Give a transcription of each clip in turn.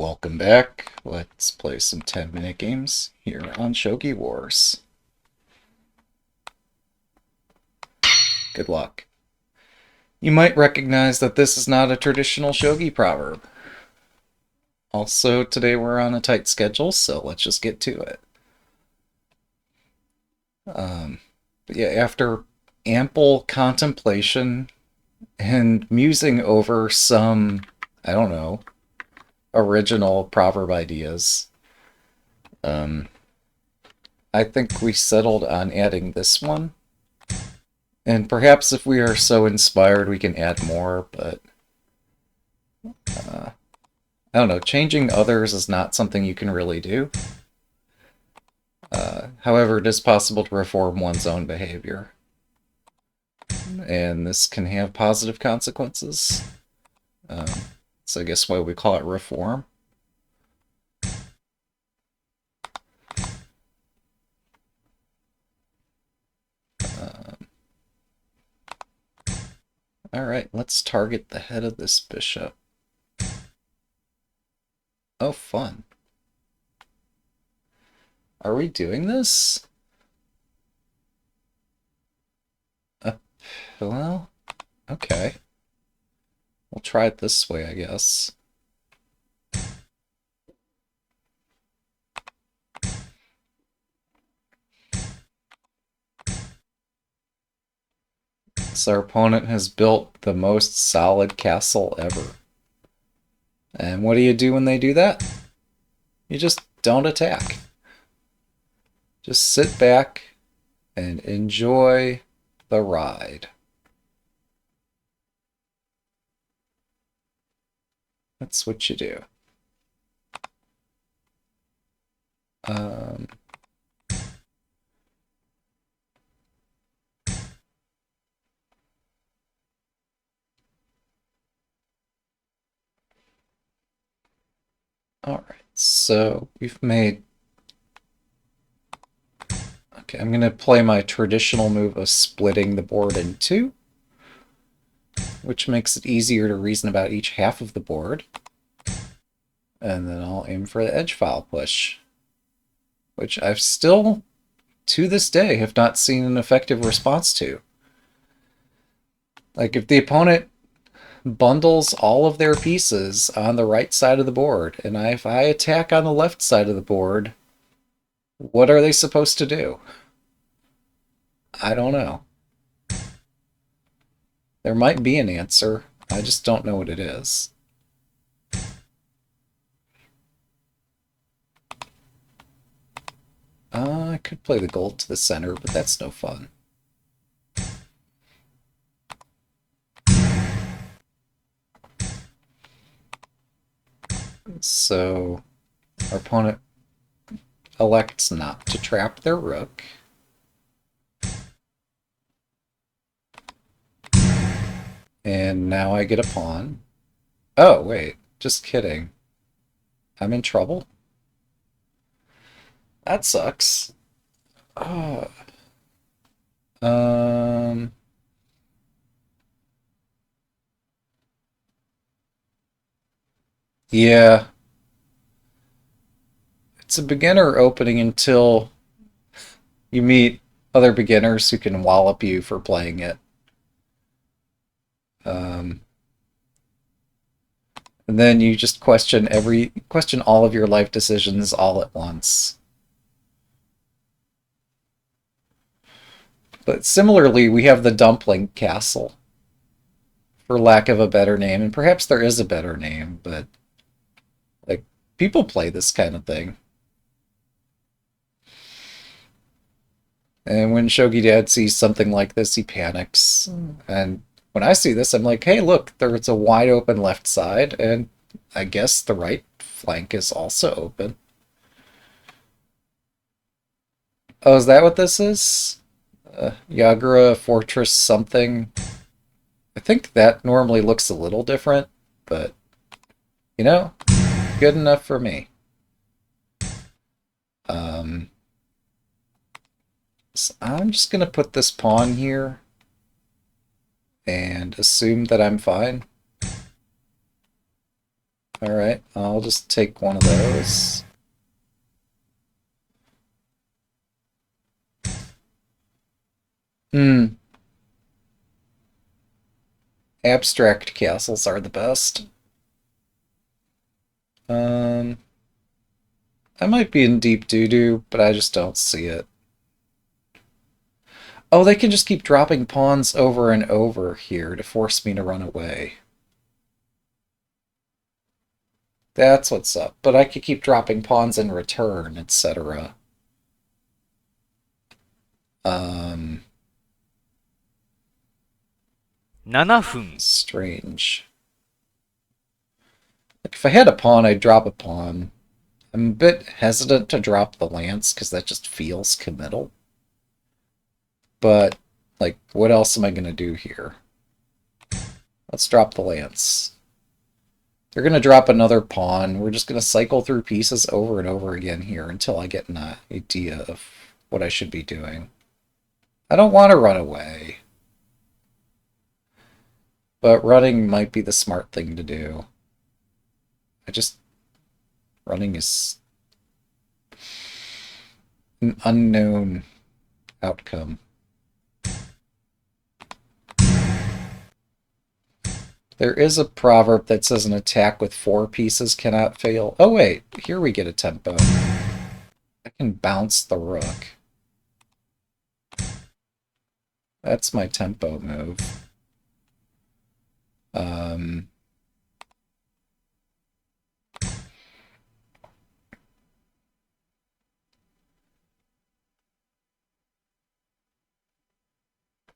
Welcome back. Let's play some 10-minute games here on Shogi Wars. Good luck. You might recognize that this is not a traditional Shogi proverb. Also, today we're on a tight schedule, so let's just get to it. But yeah, after ample contemplation and musing over some, I don't know, original proverb ideas, I think we settled on adding this one. And perhaps if we are so inspired, we can add more, but I don't know. Changing others is not something you can really do. However, it is possible to reform one's own behavior. And this can have positive consequences. So I guess why we call it reform. Alright, let's target the head of this bishop. Oh, fun. Are we doing this? Well, okay. We'll try it this way, I guess. So our opponent has built the most solid castle ever. And what do you do when they do that? You just don't attack. Just sit back and enjoy the ride. That's what you do. Alright, so we've made... Okay, I'm going to play my traditional move of splitting the board in two, which makes it easier to reason about each half of the board. And then I'll aim for the edge file push, which I've still, to this day, have not seen an effective response to. Like, if the opponent bundles all of their pieces on the right side of the board, and if I attack on the left side of the board, what are they supposed to do? I don't know. There might be an answer. I just don't know what it is. I could play the gold to the center, but that's no fun. So our opponent elects not to trap their rook. And now I get a pawn. Oh, wait. Just kidding. I'm in trouble? That sucks. Um... Yeah. It's a beginner opening until you meet other beginners who can wallop you for playing it. And then you just question all of your life decisions all at once. But similarly, we have the Dumpling Castle, for lack of a better name, and perhaps there is a better name, but like people play this kind of thing. And when Shogi Dad sees something like this, he panics. And when I see this, I'm like, hey, look, there's a wide open left side, and I guess the right flank is also open. Oh, is that what this is? Yagura Fortress something. I think that normally looks a little different, but, you know, good enough for me. So I'm just going to put this pawn here and assume that I'm fine. Alright, I'll just take one of those. Hmm. Abstract castles are the best. I might be in deep doo-doo, but I just don't see it. Oh, they can just keep dropping pawns over and over here to force me to run away. That's what's up. But I could keep dropping pawns in return, etc. Um, 7分。strange. Like if I had a pawn, I'd drop a pawn. I'm a bit hesitant to drop the lance because that just feels committal. But, like, what else am I going to do here? Let's drop the lance. They're going to drop another pawn. We're just going to cycle through pieces over and over again here until I get an idea of what I should be doing. I don't want to run away. But running might be the smart thing to do. Running is an unknown outcome. There is a proverb that says an attack with 4 pieces cannot fail. Oh wait, here we get a tempo. I can bounce the rook. That's my tempo move.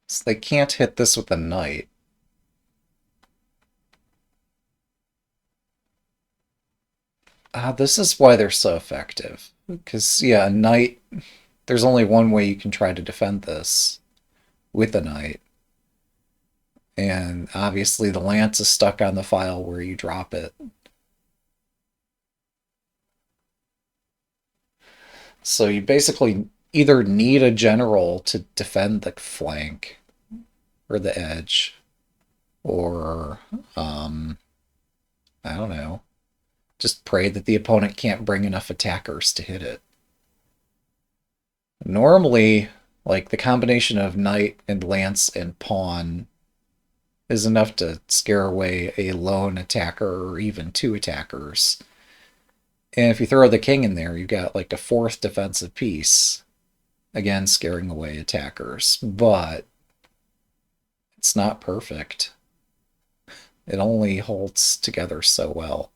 So they can't hit this with a knight. This is why they're so effective. Because, yeah, a knight, there's only one way you can try to defend this with a knight. And obviously the lance is stuck on the file where you drop it. So you basically either need a general to defend the flank or the edge, or, I don't know, just pray that the opponent can't bring enough attackers to hit it. Normally, like, the combination of knight and lance and pawn is enough to scare away a lone attacker or even 2 attackers. And if you throw the king in there, you've got like a 4th defensive piece. Again, scaring away attackers. But it's not perfect. It only holds together so well.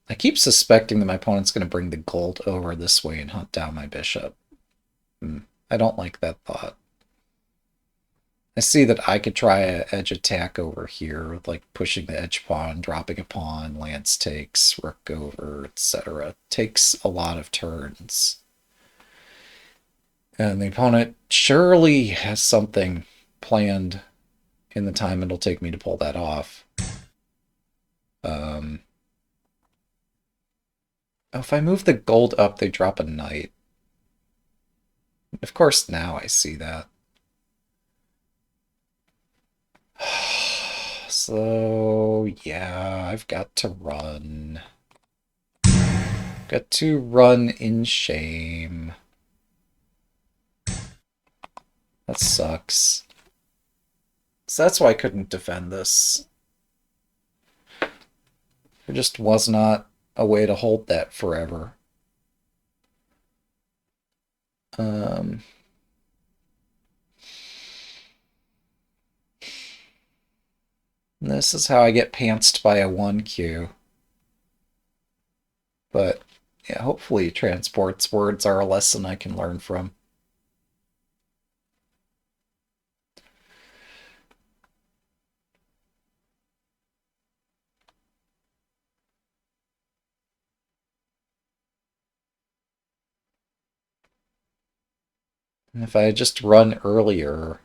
I keep suspecting that my opponent's going to bring the gold over this way and hunt down my bishop. I don't like that thought. I see that I could try an edge attack over here, like pushing the edge pawn, dropping a pawn, lance takes, rook over, etc. Takes a lot of turns. And the opponent surely has something planned in the time it'll take me to pull that off. Oh, if I move the gold up, they drop a knight. Of course, now I see that. So, yeah, I've got to run. Got to run in shame. That sucks. So that's why I couldn't defend this. There just was not a way to hold that forever. This is how I get pantsed by a 1Q. But, yeah, hopefully transport's words are a lesson I can learn from. And if I had just run earlier,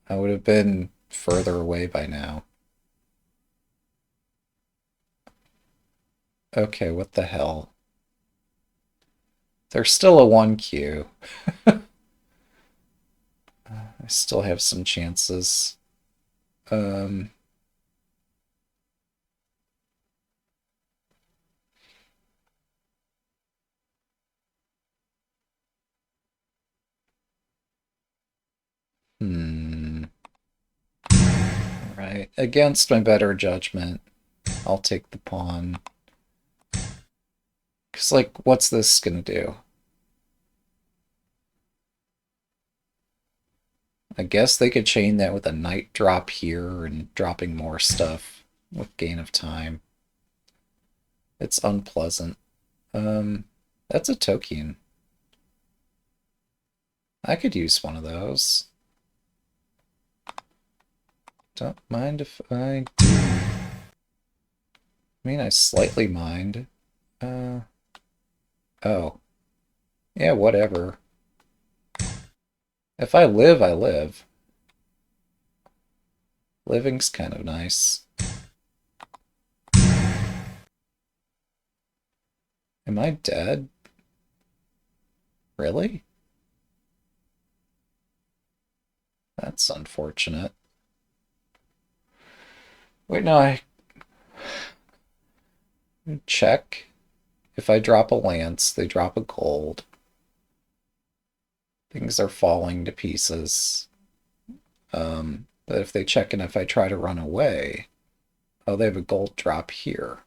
I would have been further away by now. Okay, what the hell? There's still a 1Q. I still have some chances. Um, hmm. Right. Against my better judgment, I'll take the pawn. Because, like, what's this gonna do? I guess they could chain that with a knight drop here and dropping more stuff with gain of time. It's unpleasant. That's a token. I could use one of those. Don't mind if I do. I mean, I slightly mind. Uh, oh. Yeah, whatever. If I live, I live. Living's kind of nice. Am I dead? Really? That's unfortunate. Wait, no, I check. If I drop a lance, they drop a gold. Things are falling to pieces. But if they check and if I try to run away, oh, they have a gold drop here.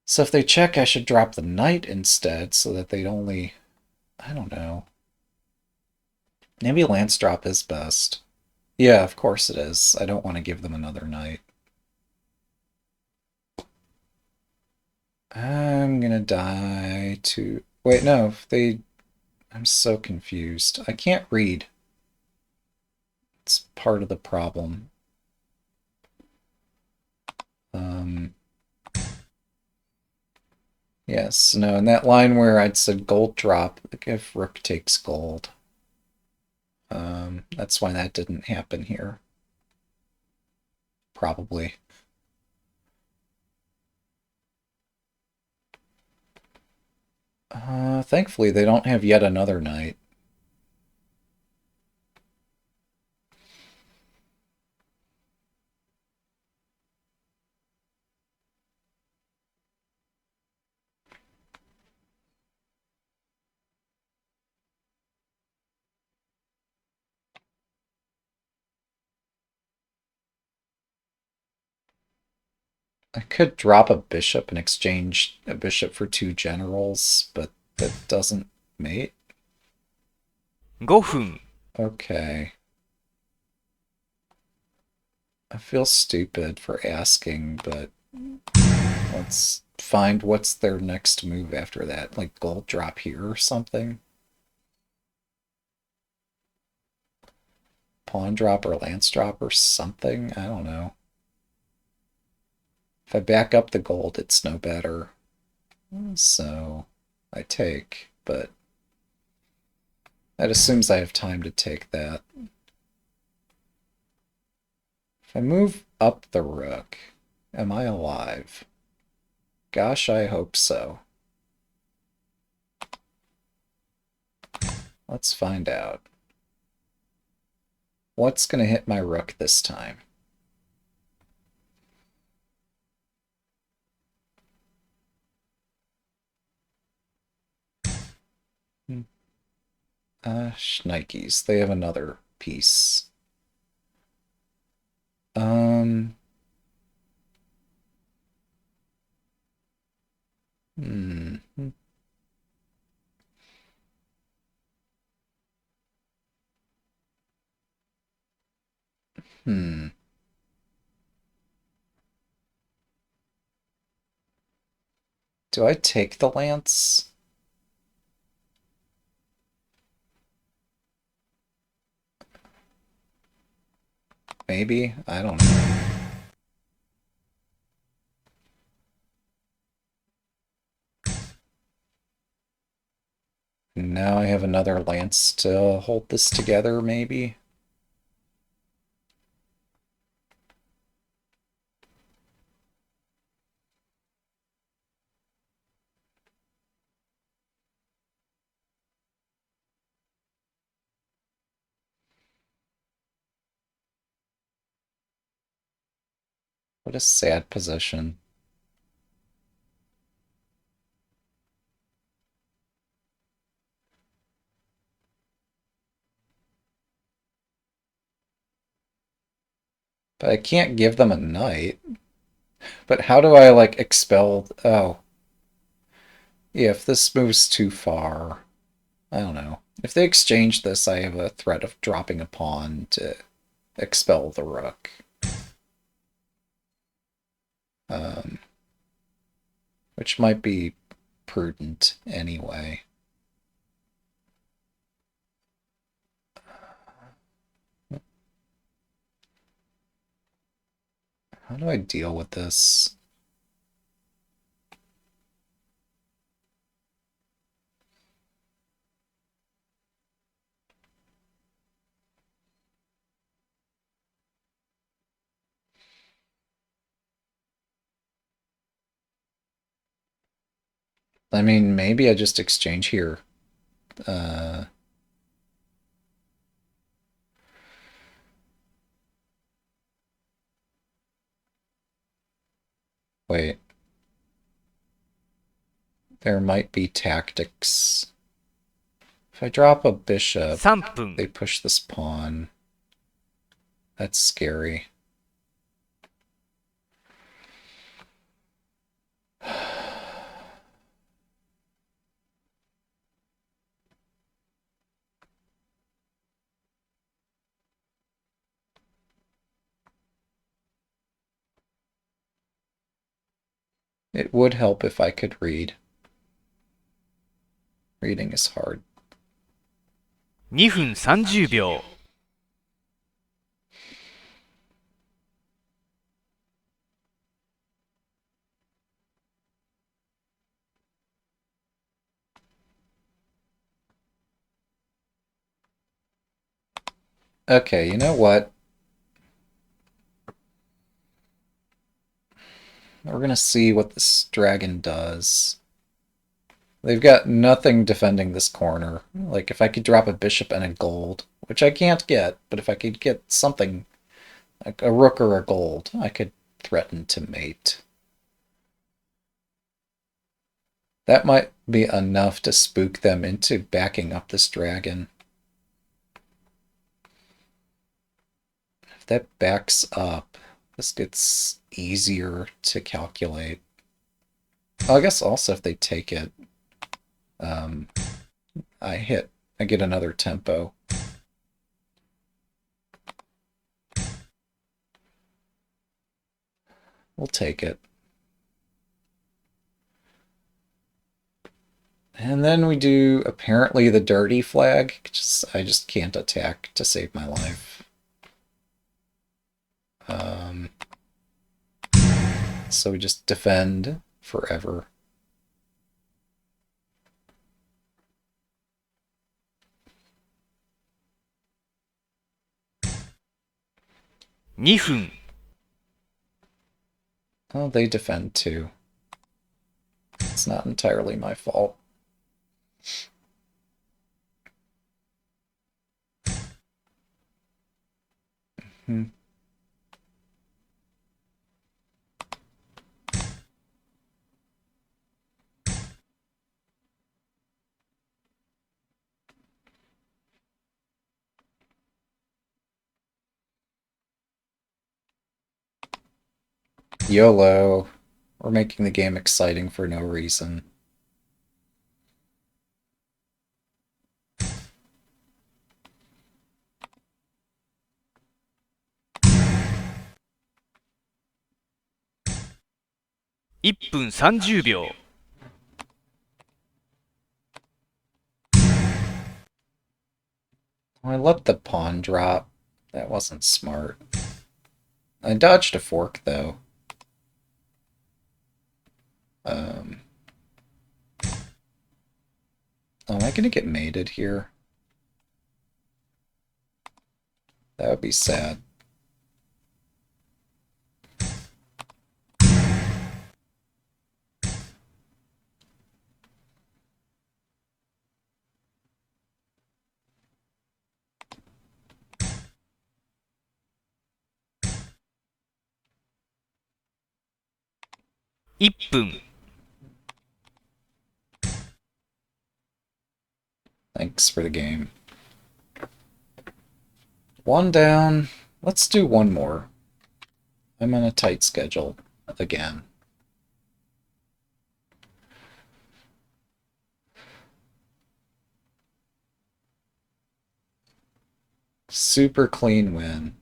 So if they check, I should drop the knight instead so that they'd only, I don't know. Maybe lance drop is best. Yeah, of course it is. I don't want to give them another knight. I'm gonna die to... Wait, no, if they... I'm so confused. I can't read. It's part of the problem. Um, yes, no, in that line where I'd said gold drop, like if rook takes gold. That's why that didn't happen here. Probably. Thankfully they don't have yet another knight. I could drop a bishop and exchange a bishop for two generals, but that doesn't mate. 5分。Okay. I feel stupid for asking, but let's find what's their next move after that. Like gold drop here or something? Pawn drop or lance drop or something? I don't know. If I back up the gold, it's no better. So I take, but that assumes I have time to take that. If I move up the rook, am I alive? Gosh, I hope so. Let's find out. What's going to hit my rook this time? Schnikes. They have another piece. Um. Hmm. Hmm. Do I take the lance? Maybe. I don't know. Now I have another lance to hold this together, maybe. What a sad position. But I can't give them a knight. But how do I, like, expel... Oh. Yeah, if this moves too far... I don't know. If they exchange this, I have a threat of dropping a pawn to expel the rook. Um, which might be prudent anyway. How do I deal with this? I mean, maybe I just exchange here. Uh, wait. There might be tactics. If I drop a bishop, 3分 they push this pawn. That's scary. It would help if I could read. Reading is hard. 2分30秒 Okay, you know what? We're gonna see what this dragon does. They've got nothing defending this corner. Like, if I could drop a bishop and a gold, which I can't get, but if I could get something, like a rook or a gold, I could threaten to mate. That might be enough to spook them into backing up this dragon. If that backs up, this gets easier to calculate. Oh, I guess also if they take it, um, I get another tempo. We'll take it. And then we do, apparently, the dirty flag. I just can't attack to save my life. So we just defend forever.2分 Oh, they defend too. It's not entirely my fault. Hmm. YOLO. We're making the game exciting for no reason. ?1 分30秒 I let the pawn drop. That wasn't smart. I dodged a fork, though. Oh, am I going to get mated here? That would be sad. 1分、 Thanks for the game. One down. Let's do one more. I'm on a tight schedule again. Super clean win.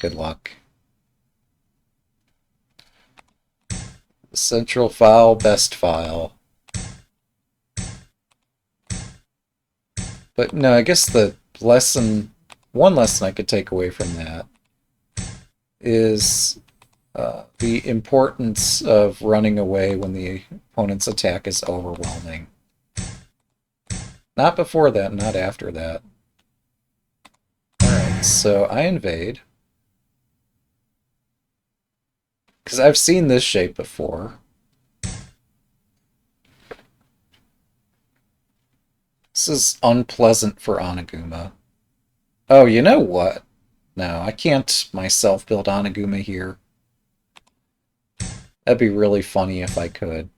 Good luck. Central file, best file. But no, I guess the one lesson I could take away from that is the importance of running away when the opponent's attack is overwhelming. Not before that, not after that. Alright, so I invade. Because I've seen this shape before. This is unpleasant for Oniguma. Oh, you know what? No, I can't myself build Oniguma here. That'd be really funny if I could.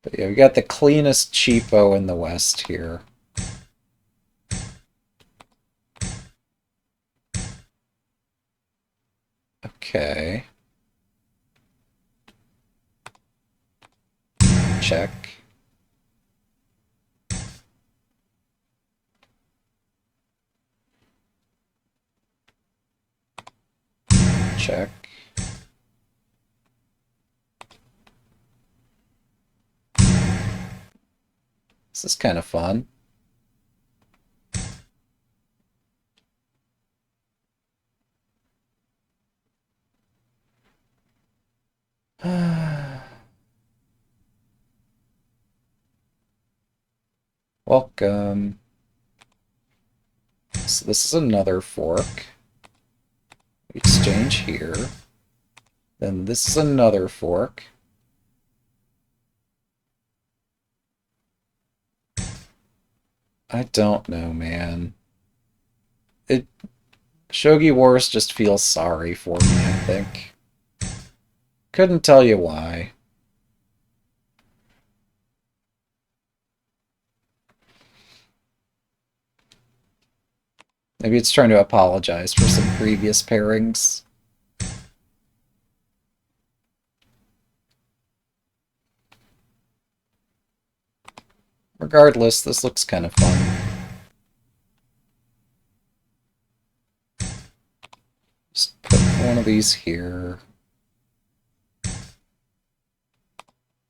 But yeah, we got the cleanest cheapo in the West here. Okay. Check. Check. This is kind of fun. Welcome. So this is another fork. Exchange here. Then this is another fork. I don't know, man. Shogi Wars just feels sorry for me, I think. Couldn't tell you why. Maybe it's trying to apologize for some previous pairings. Regardless, this looks kind of fun. Just put one of these here.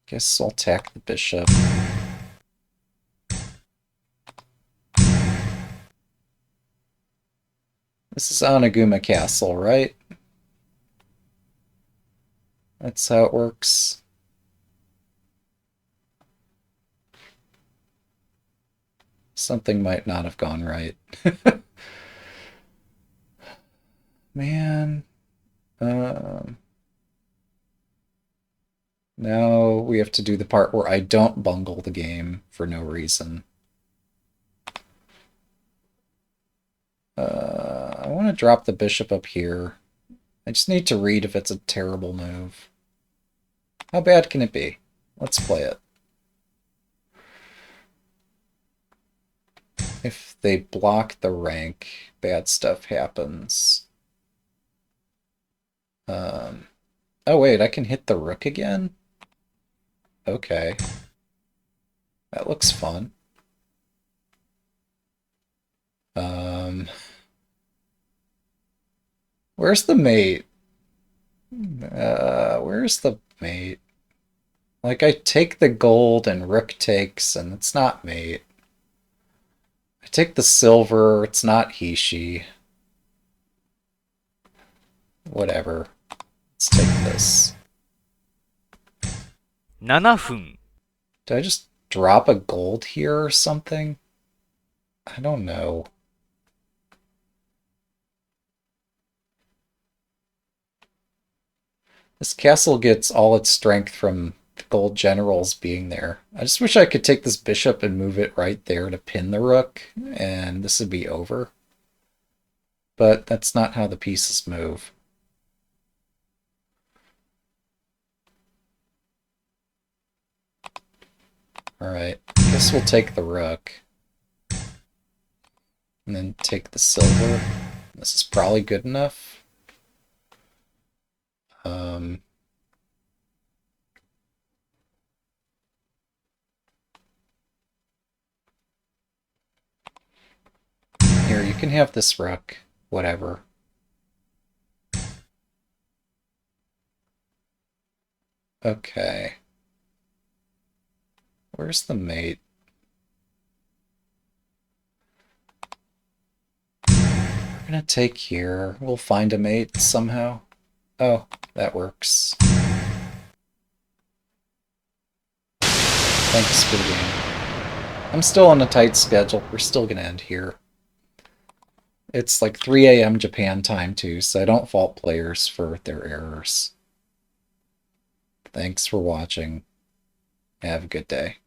Guess I'll attack the bishop. This is Oniguma Castle, right? That's how it works. Something might not have gone right. Man. Now we have to do the part where I don't bungle the game for no reason. I want to drop the bishop up here. I just need to read if it's a terrible move. How bad can it be? Let's play it. If they block the rank, bad stuff happens. Oh wait, I can hit the rook again? Okay. That looks fun. Where's the mate? Where's the mate? Like, I take the gold and rook takes, and it's not mate. I take the silver, it's not he-she. Whatever. Let's take this. 7分、 Did I just drop a gold here or something? I don't know. This castle gets all its strength from the gold generals being there. I just wish I could take this bishop and move it right there to pin the rook, and this would be over. but that's not how the pieces move. Alright, I guess we'll take the rook. And then take the silver. This is probably good enough. Here, you can have this rook. Whatever. Okay. Where's the mate? We're gonna take here. We'll find a mate somehow. Oh, that works. Thanks for the game. I'm still on a tight schedule. We're still gonna end here. It's like 3 a.m. Japan time too, so I don't fault players for their errors. Thanks for watching. Have a good day.